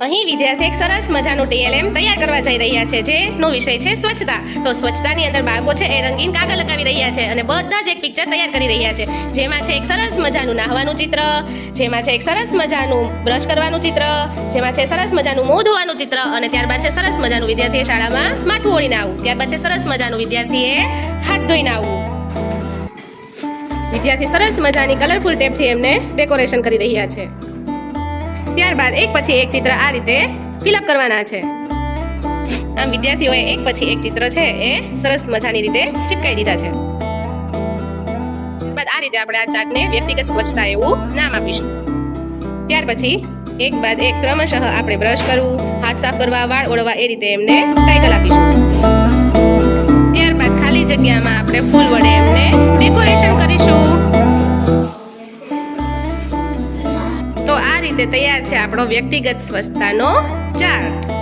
અહીં વિદ્યાર્થી એક સરસ મજાનું TLM તૈયાર કરવા જઈ રહ્યા છે, જેનો વિષય છે સ્વચ્છતા. તો સ્વચ્છતાની અંદર બાળકો છે એ રંગીન કાગળ લગાવી રહ્યા છે અને બધા જ એક પિક્ચર તૈયાર કરી રહ્યા છે, જેમાં છે એક સરસ મજાનું નાહવાનું ચિત્ર, જેમાં છે એક સરસ મજાનું બ્રશ કરવાનું ચિત્ર, જેમાં છે સરસ મજાનું મોં ધોવાનું ચિત્ર અને ત્યારબાદ છે સરસ મજાનું વિદ્યાર્થીએ શાળામાં માથું ઓળીને આવવું, ત્યારબાદ છે સરસ મજાનું વિદ્યાર્થીએ હાથ ધોઈને આવવું. વિદ્યાર્થી સરસ મજાની કલરફુલ ટેપથી એમને ડેકોરેશન કરી રહ્યા છે. ત્યારબાદ એક પછી એક ચિત્ર આ રીતે ફિલઅપ કરવાના છે. આમ વિદ્યાર્થીઓએ એક પછી એક ચિત્ર છે એ સરસ મજાની રીતે ચિપકાવી દીધા છે. ત્યારબાદ આ રીતે આપણે આ ચાર્ટને વ્યક્તિગત સ્વચ્છતા એવું નામ આપીશું. ત્યાર પછી એક બાદ એક ક્રમશઃ આપણે બ્રશ કરવું, હાથ સાફ કરવા, વાળ ઓળવા એ રીતે એમને ટાઇટલ આપીશું. ત્યારબાદ ખાલી જગ્યામાં આપણે ફૂલ વડે એમને ડેકોરેશન કરીશું. તો આ રીતે તૈયાર છે આપણો વ્યક્તિગત સ્વચ્છતાનો ચાર્ટ.